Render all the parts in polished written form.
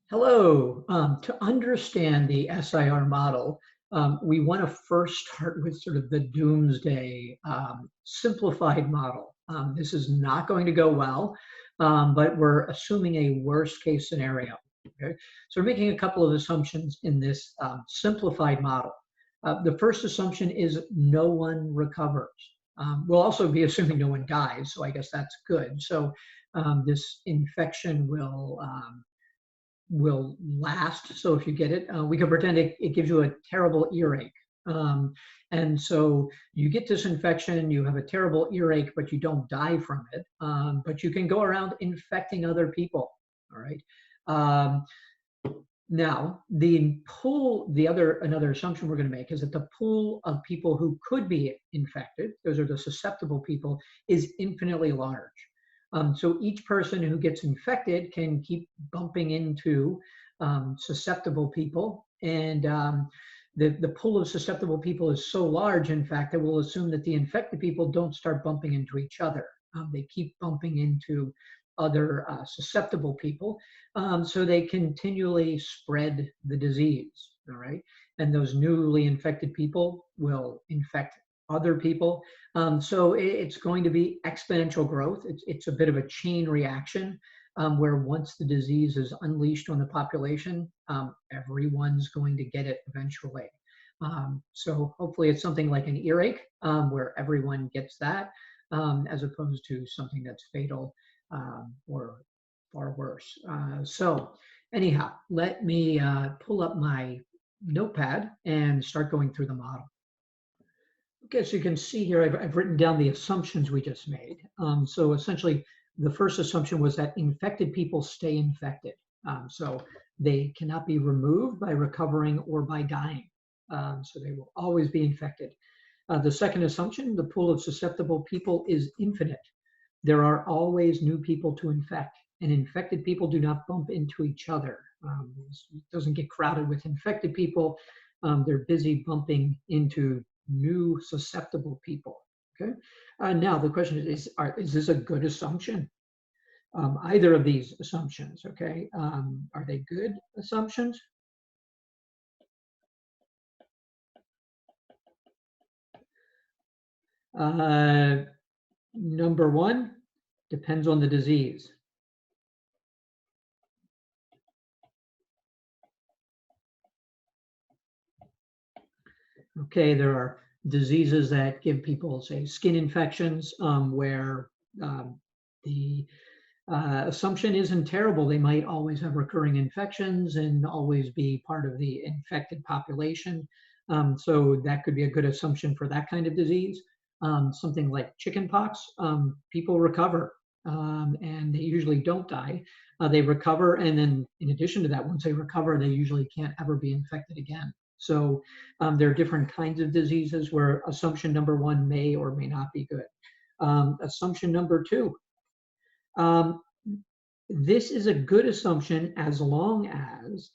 Hello. To understand the SIR model, we want to first start with sort of the doomsday simplified model. This is not going to go well, but we're assuming a worst case scenario. Okay? So we're making a couple of assumptions in this simplified model. The first assumption is no one recovers. We'll also be assuming no one dies, so I guess that's good. So this infection will last. So if you get it, we can pretend it gives you a terrible earache. Um, and so you get this infection, you have a terrible earache, but you don't die from it. But you can go around infecting other people. All right. Um, Now, another assumption we're going to make is that the pool of people who could be infected, those are the susceptible people, is infinitely large. So each person who gets infected can keep bumping into susceptible people. And the pool of susceptible people is so large, in fact, that we'll assume that the infected people don't start bumping into each other. They keep bumping into other susceptible people. So they continually spread the disease, all right? And those newly infected people will infect other people. So it's going to be exponential growth. It's a bit of a chain reaction where once the disease is unleashed on the population, everyone's going to get it eventually. So hopefully it's something like an earache where everyone gets that as opposed to something that's fatal or far worse. So anyhow, let me pull up my notepad and start going through the model. Okay, so you can see here, I've written down the assumptions we just made. So essentially, the first assumption was that infected people stay infected. So they cannot be removed by recovering or by dying. So they will always be infected. The second assumption, the pool of susceptible people is infinite. There are always new people to infect, and infected people do not bump into each other. It doesn't get crowded with infected people. They're busy bumping into new susceptible people. Okay. Now the question is this a good assumption? Either of these assumptions. Okay. Are they good assumptions? Number one, depends on the disease. Okay, there are diseases that give people, say, skin infections, where the assumption isn't terrible. They might always have recurring infections and always be part of the infected population. So that could be a good assumption for that kind of disease. Something like chickenpox, people recover and they usually don't die. They recover, and then in addition to that, once they recover, they usually can't ever be infected again. So there are different kinds of diseases where assumption number one may or may not be good. Assumption number two, um, this is a good assumption as long as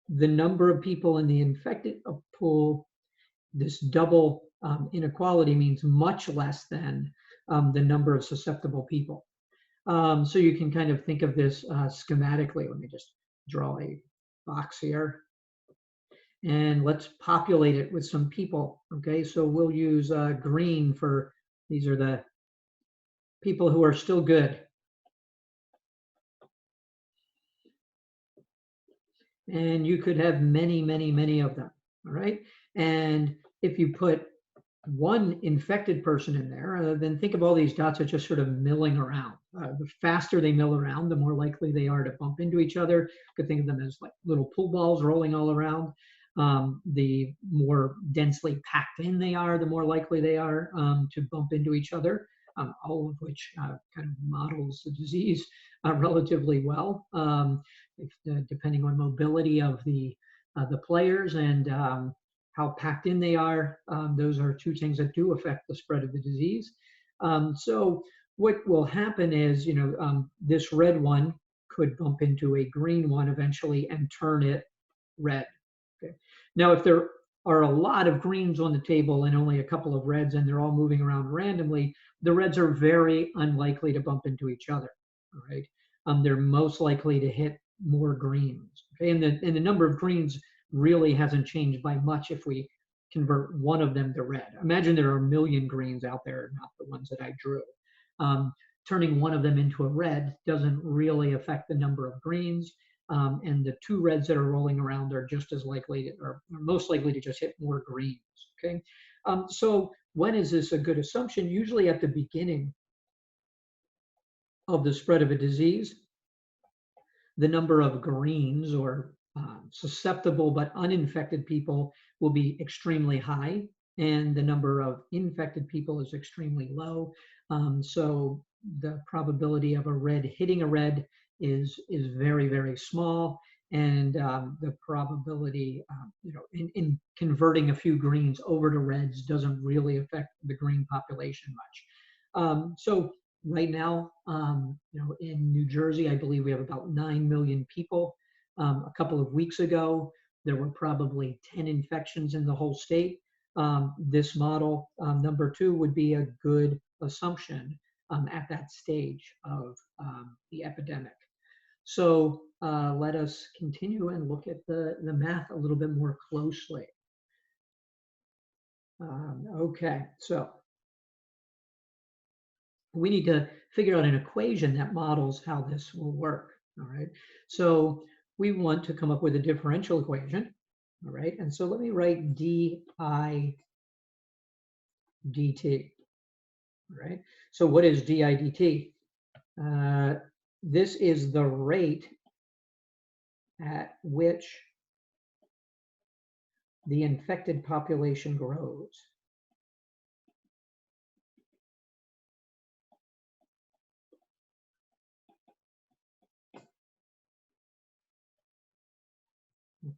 the number of people in the infected pool, this double inequality means much less than the number of susceptible people. So you can kind of think of this schematically. Let me just draw a box here. And let's populate it with some people. Okay, so we'll use green for, these are the people who are still good. And you could have many, many, many of them, all right? And if you put one infected person in there, then think of all these dots are just sort of milling around. The faster they mill around, the more likely they are to bump into each other. You could think of them as like little pool balls rolling all around. The more densely packed in they are, the more likely they are to bump into each other, all of which kind of models the disease relatively well, depending on mobility of the players and how packed in they are. Those are two things that do affect the spread of the disease. So what will happen is, this red one could bump into a green one eventually and turn it red. Okay. Now, if there are a lot of greens on the table and only a couple of reds and they're all moving around randomly, the reds are very unlikely to bump into each other. All right. They're most likely to hit more greens. Okay, and the number of greens really hasn't changed by much if we convert one of them to red. Imagine there are a million greens out there, not the ones that I drew. Turning one of them into a red doesn't really affect the number of greens. And the two reds that are rolling around are just as likely to, or most likely to just hit more greens. Okay, so when is this a good assumption? Usually at the beginning of the spread of a disease, the number of greens or susceptible but uninfected people will be extremely high, and the number of infected people is extremely low. So the probability of a red hitting a red is very, very small, and the probability, in converting a few greens over to reds doesn't really affect the green population much. So right now, in New Jersey, I believe we have about 9 million people. A couple of weeks ago, there were probably 10 infections in the whole state. This model, number 2, would be a good assumption at that stage of the epidemic. So let us continue and look at the math a little bit more closely. Okay, so we need to figure out an equation that models how this will work. All right, so we want to come up with a differential equation. All right, and so let me write di dt. All right, so what is di dt? This is the rate at which the infected population grows.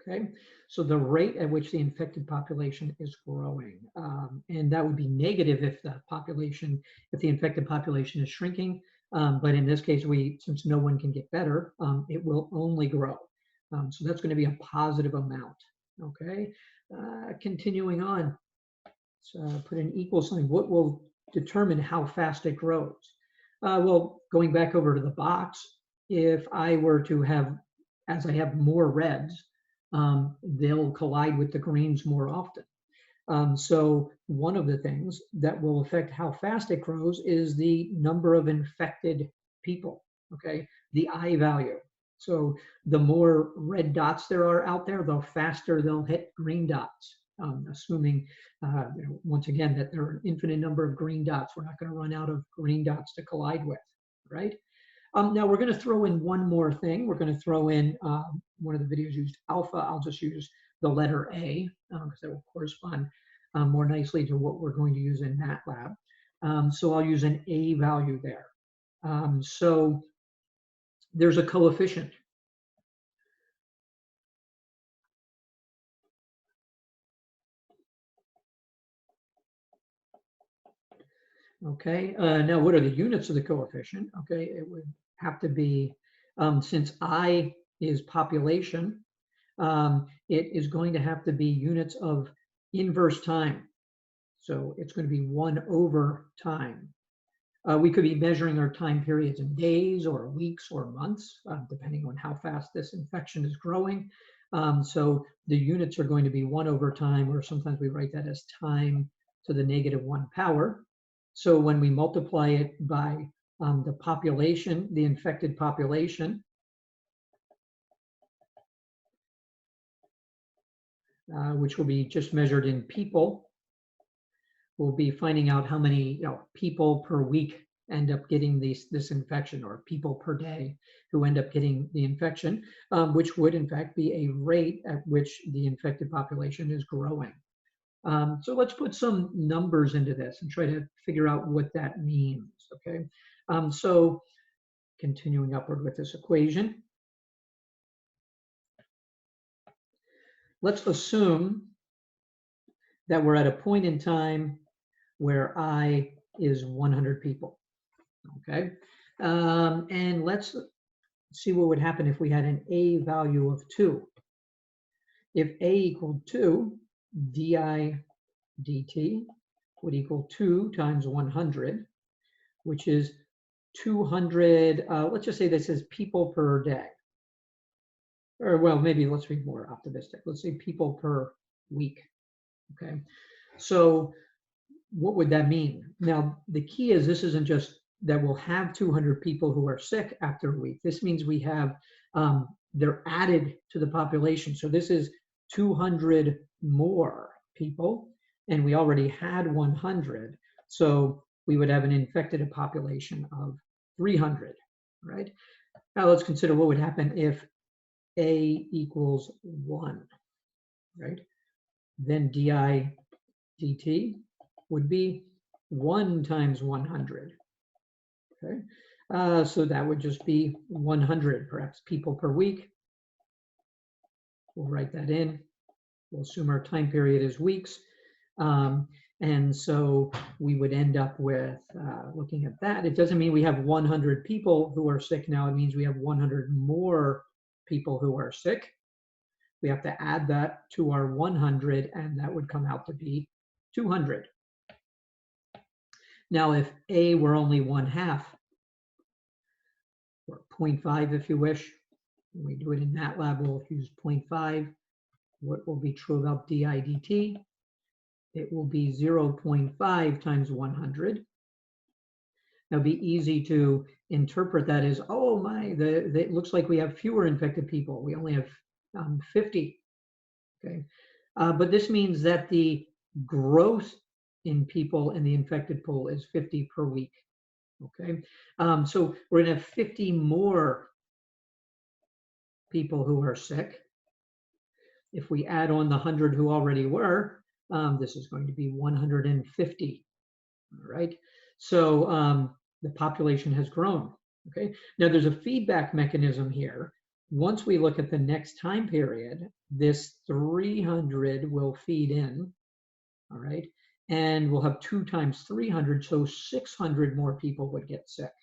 Okay, so the rate at which the infected population is growing, and that would be negative if the infected population is shrinking. But in this case, since no one can get better, it will only grow. So that's going to be a positive amount. Okay, continuing on, so put an equal sign. What will determine how fast it grows? Well, going back over to the box, if I were to have, as I have more reds, they'll collide with the greens more often. So one of the things that will affect how fast it grows is the number of infected people, okay? The I value. So the more red dots there are out there, the faster they'll hit green dots, assuming, once again, that there are an infinite number of green dots. We're not going to run out of green dots to collide with, right? Now we're going to throw in one more thing. We're going to throw in, one of the videos used alpha. I'll just use the letter A because that will correspond more nicely to what we're going to use in MATLAB. So I'll use an A value there. So there's a coefficient. Okay, now what are the units of the coefficient? Okay, it would have to be, since I is population, it is going to have to be units of inverse time. So it's going to be 1 over time. We could be measuring our time periods in days or weeks or months, depending on how fast this infection is growing. So the units are going to be 1 over time, or sometimes we write that as time to the -1 power. So when we multiply it by the population, the infected population, which will be just measured in people, we'll be finding out how many people per week end up getting this infection, or people per day who end up getting the infection, which would in fact be a rate at which the infected population is growing. So let's put some numbers into this and try to figure out what that means, okay? So continuing upward with this equation, let's assume that we're at a point in time where I is 100 people, okay? And let's see what would happen if we had an A value of 2. If A equaled 2, di dt would equal 2 times 100, which is 200, let's just say this is people per day. or well, maybe let's be more optimistic. Let's say people per week. Okay. So what would that mean? Now, the key is this isn't just that we'll have 200 people who are sick after a week. This means we have, they're added to the population. So this is 200 more people, and we already had 100. So we would have an infected population of 300, right? Now let's consider what would happen if A equals 1, right? Then di dt would be 1 times 100. Okay, so that would just be 100, perhaps, people per week. We'll write that in. We'll assume our time period is weeks. And so we would end up with, looking at that, it doesn't mean we have 100 people who are sick now. It means we have 100 more people who are sick. We have to add that to our 100, and that would come out to be 200. Now, if A were only 1/2, or 0.5 if you wish, when we do it in MATLAB, we'll use 0.5. What will be true about di dt? It will be 0.5 times 100. Now, it'd be easy to interpret that as, oh my, it looks like we have fewer infected people. We only have 50. Okay, but this means that the growth in people in the infected pool is 50 per week. Okay, so we're going to have 50 more people who are sick. If we add on the 100 who already were, this is going to be 150. All right, so the population has grown. Okay, now there's a feedback mechanism here. Once we look at the next time period, this 300 will feed in. All right, and we'll have 2 times 300, so 600 more people would get sick.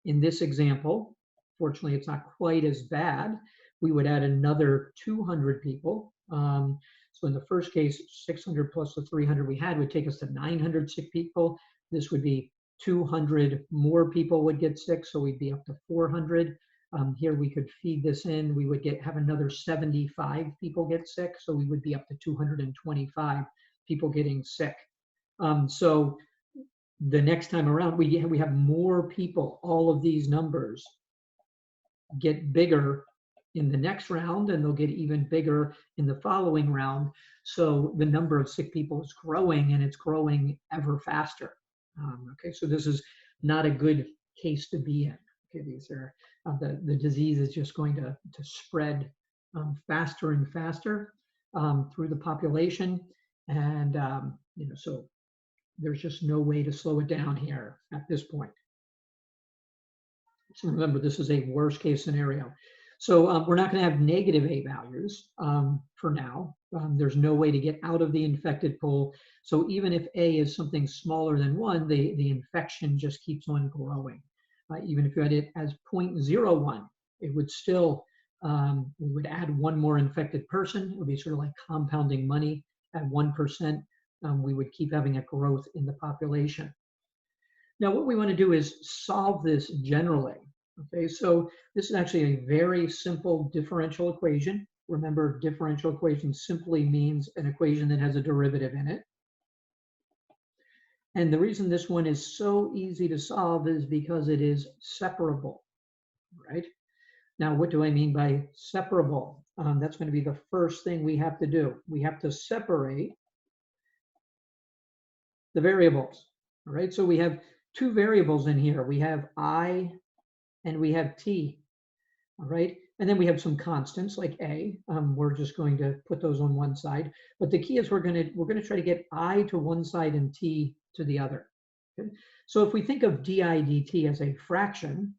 In this example, fortunately, it's not quite as bad. We would add another 200 people. So in the first case, 600 plus the 300 we had would take us to 900 sick people. This would be 200 more people would get sick, so we'd be up to 400. Here we could feed this in. We would have another 75 people get sick, so we would be up to 225 people getting sick. So the next time around, we have more people. All of these numbers get bigger in the next round, and they'll get even bigger in the following round. So the number of sick people is growing, and it's growing ever faster. Okay, so this is not a good case to be in. Okay, these are the disease is just going to spread faster and faster through the population, and so there's just no way to slow it down here at this point. So remember, this is a worst case scenario. So we're not going to have negative A values for now. There's no way to get out of the infected pool. So even if A is something smaller than 1, the infection just keeps on growing. Even if you had it as 0.01, it would still, we would add 1 more infected person. It would be sort of like compounding money at 1%. We would keep having a growth in the population. Now, what we want to do is solve this generally. Okay, so this is actually a very simple differential equation. Remember, differential equation simply means an equation that has a derivative in it. And the reason this one is so easy to solve is because it is separable, right? Now, what do I mean by separable? That's going to be the first thing we have to do. We have to separate the variables, all right? So we have 2 variables in here. We have I and we have t, all right? And then we have some constants like a. We're just going to put those on one side. But the key is we're going to try to get I to one side and t to the other. Okay? So if we think of di dt as a fraction,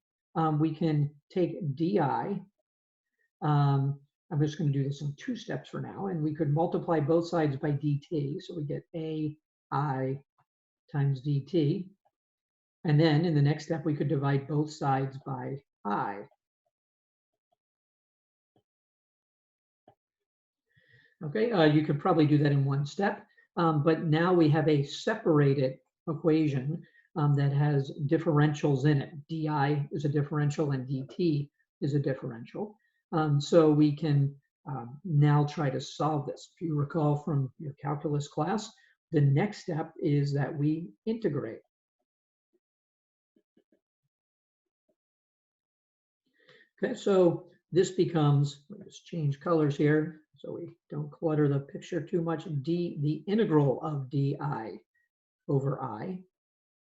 we can take di. I'm just going to do this in 2 steps for now, and we could multiply both sides by dt. So we get ai times dt. And then in the next step, we could divide both sides by I. Okay, you could probably do that in 1 step, but now we have a separated equation that has differentials in it. di is a differential and dt is a differential. So we can now try to solve this. If you recall from your calculus class, the next step is that we integrate. Okay, so this becomes, let's change colors here so we don't clutter the picture too much. The integral of di over I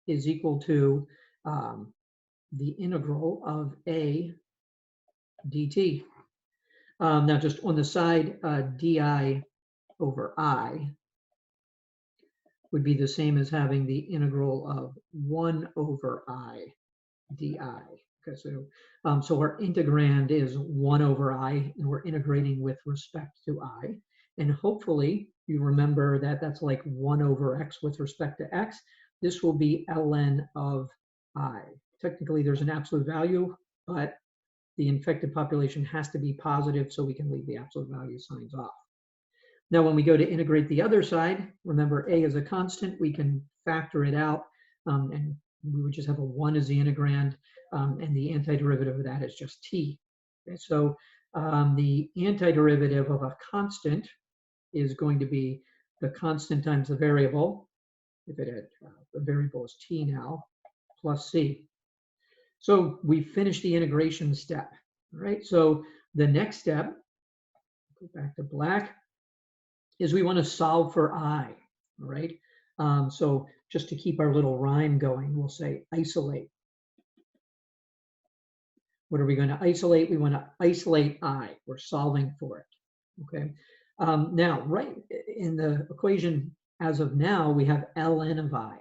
is equal to the integral of a dt. Now just on the side, di over I would be the same as having the integral of 1 over I di. Okay, so our integrand is 1 over I, and we're integrating with respect to I. And hopefully you remember that that's like 1 over x with respect to x. This will be ln of I. Technically, there's an absolute value, but the infected population has to be positive, so we can leave the absolute value signs off. Now, when we go to integrate the other side, remember a is a constant, we can factor it out, and we would just have a 1 as the integrand, and the antiderivative of that is just t. Okay, so the antiderivative of a constant is going to be the constant times the variable, if it had, the variable is t now, plus c. So we finished the integration step, right? So the next step, go back to black, is we want to solve for I, all right? So just to keep our little rhyme going, we'll say isolate. What are we going to isolate? We want to isolate I. We're solving for it, okay? Now, right in the equation as of now, we have ln of I.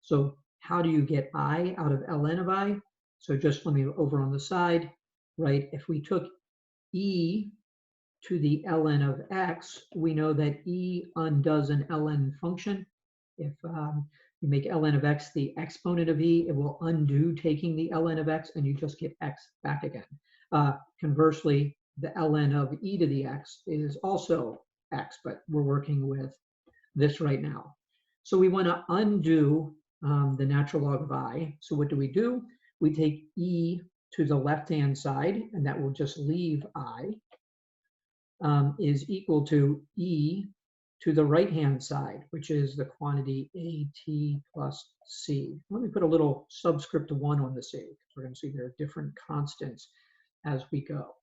So how do you get I out of ln of I? So just let me over on the side, right? If we took e to the ln of x, we know that e undoes an ln function. If you make ln of x the exponent of e, it will undo taking the ln of x, and you just get x back again. Conversely, the ln of e to the x is also x, but we're working with this right now. So we want to undo the natural log of I. So what do? We take e to the left-hand side, and that will just leave I, is equal to e to the right-hand side, which is the quantity AT plus C. Let me put a little subscript 1 on the C, because we're going to see there are different constants as we go,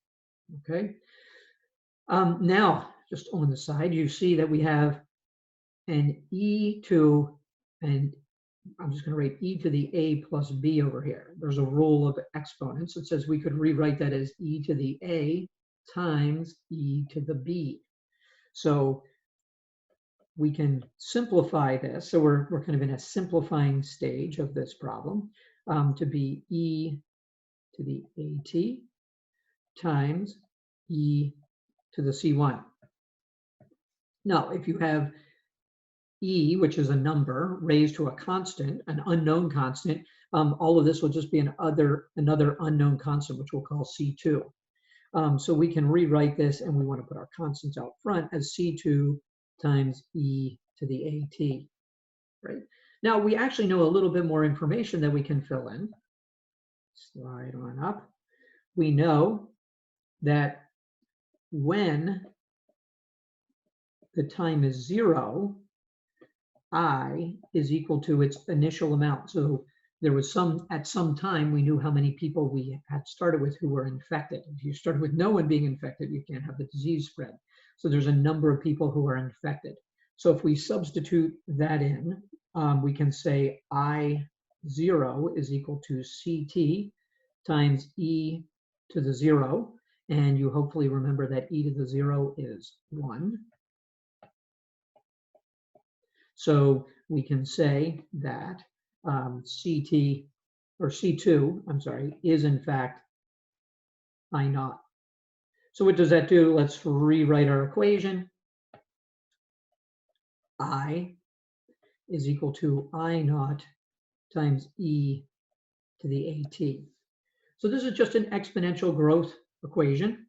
okay? Now, just on the side, you see that we have an e to, and I'm just going to write e to the a plus b over here. There's a rule of exponents. It says we could rewrite that as e to the a times e to the b. So we can simplify this. So we're kind of in a simplifying stage of this problem, to be e to the at times e to the c1. Now, if you have e, which is a number, raised to a constant, an unknown constant, all of this will just be another unknown constant, which we'll call c2. So we can rewrite this, and we want to put our constants out front as c2 times e to the at, right? Now, we actually know a little bit more information that we can fill in. Slide on up. We know that when the time is 0, I is equal to its initial amount. So there was at some time, we knew how many people we had started with who were infected. If you started with no one being infected, you can't have the disease spread. So there's a number of people who are infected. So if we substitute that in, we can say I0 is equal to CT times e to the 0. And you hopefully remember that e to the 0 is 1. So we can say that CT, or C2, I'm sorry, is in fact I naught. So what does that do? Let's rewrite our equation. I is equal to I naught times e to the at. So this is just an exponential growth equation.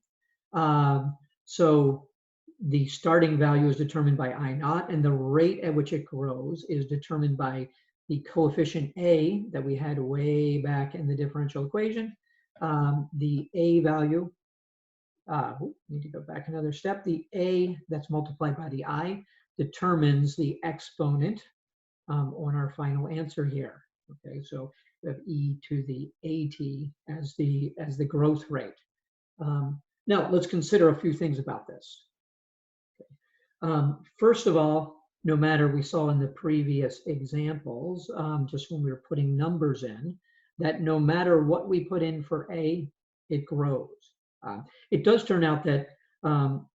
So the starting value is determined by I naught, and the rate at which it grows is determined by the coefficient a that we had way back in the differential equation. The a value Need to go back another step. The A that's multiplied by the I determines the exponent on our final answer here. Okay, so we have e to the AT as the growth rate. Now let's consider a few things about this. First of all, no matter, we saw in the previous examples, just when we were putting numbers in, that no matter what we put in for A, it grows. It does turn out that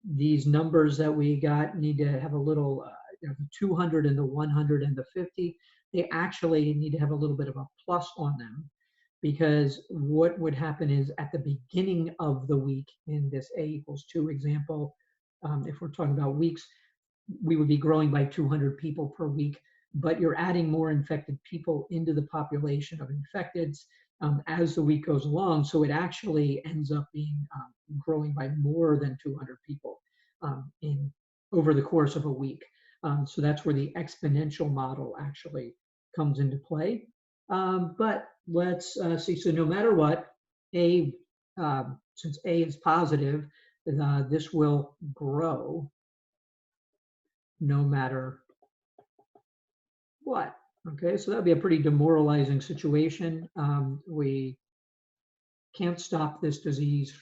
these numbers that we got need to have a little, the 200 and the 100 and the 50, they actually need to have a little bit of a plus on them, because what would happen is at the beginning of the week in this A equals 2 example, if we're talking about weeks, we would be growing by 200 people per week, but you're adding more infected people into the population of infecteds as the week goes along. So it actually ends up being growing by more than 200 people over the course of a week. So that's where the exponential model actually comes into play. But let's see. So no matter what, since A is positive, this will grow no matter what. Okay, so that'd be a pretty demoralizing situation. We can't stop this disease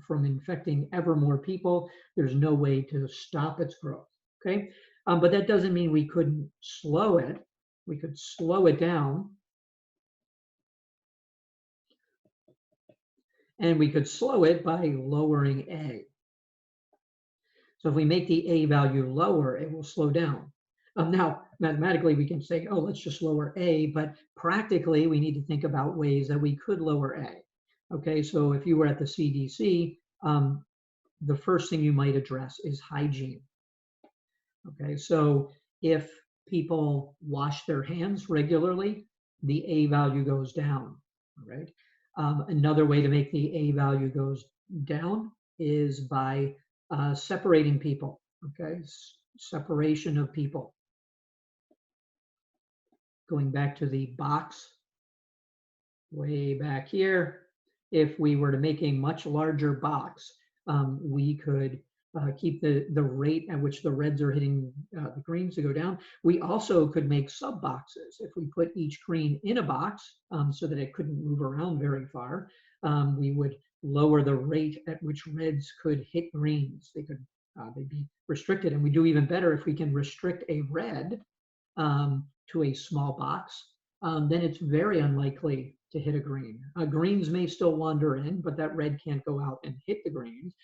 from infecting ever more people. There's no way to stop its growth. Okay, but that doesn't mean we couldn't slow it. We could slow it down, and we could slow it by lowering A. So if we make the A value lower, it will slow down. Now, mathematically, we can say, oh, let's just lower A, but practically, we need to think about ways that we could lower A. Okay, so if you were at the CDC, the first thing you might address is hygiene. Okay, so if people wash their hands regularly, the A value goes down, all right? Another way to make the A value goes down is by separating people, okay? Separation of people. Going back to the box way back here, if we were to make a much larger box, we could keep the rate at which the reds are hitting the greens to go down. We also could make sub boxes. If we put each green in a box so that it couldn't move around very far, we would lower the rate at which reds could hit greens. They'd be restricted, and we do even better if we can restrict a red to a small box. Then it's very unlikely to hit a green. Greens may still wander in, but that red can't go out and hit the greens.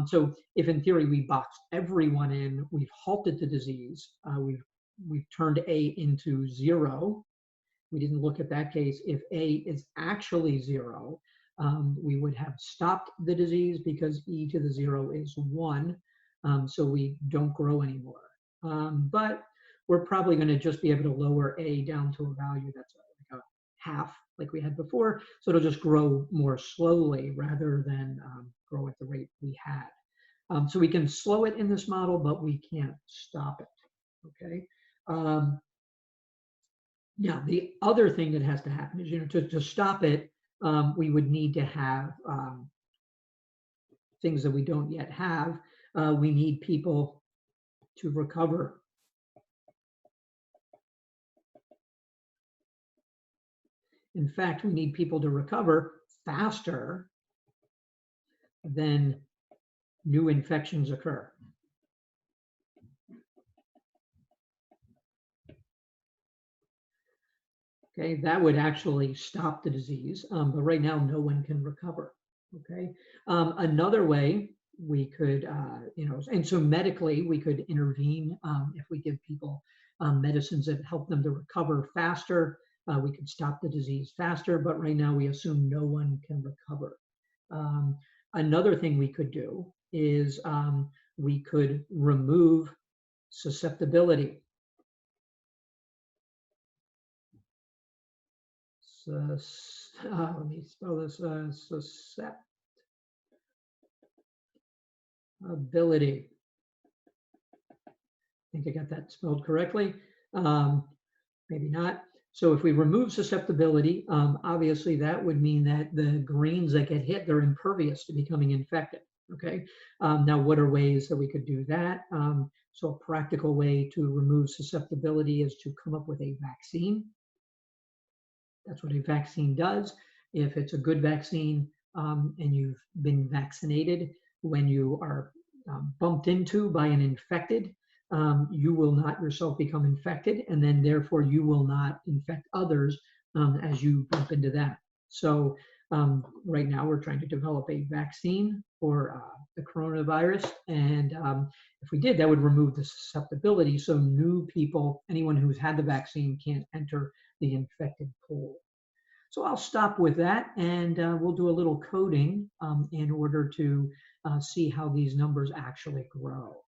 So if in theory we box everyone in, we've halted the disease, we've turned A into 0. We didn't look at that case. If A is actually 0, we would have stopped the disease because e to the 0 is 1, so we don't grow anymore. But we're probably going to just be able to lower A down to a value that's like a half, like we had before. So it'll just grow more slowly rather than grow at the rate we had. So we can slow it in this model, but we can't stop it. Okay. Now, the other thing that has to happen is, to stop it, we would need to have things that we don't yet have. We need people to recover. In fact, we need people to recover faster than new infections occur. Okay, that would actually stop the disease, but right now no one can recover. Okay, another way we could, and so medically we could intervene if we give people medicines that help them to recover faster. We could stop the disease faster, but right now we assume no one can recover. Another thing we could do is we could remove susceptibility. Let me spell this, susceptibility. I think I got that spelled correctly. Maybe not. So if we remove susceptibility, obviously that would mean that the greens that get hit, they're impervious to becoming infected. Okay. Now, what are ways that we could do that? So a practical way to remove susceptibility is to come up with a vaccine. That's what a vaccine does. If it's a good vaccine and you've been vaccinated, when you are bumped into by an infected, you will not yourself become infected, and then therefore you will not infect others as you bump into them. So right now we're trying to develop a vaccine for the coronavirus, and if we did, that would remove the susceptibility. So new people, anyone who's had the vaccine, can't enter the infected pool. So I'll stop with that, and we'll do a little coding in order to see how these numbers actually grow.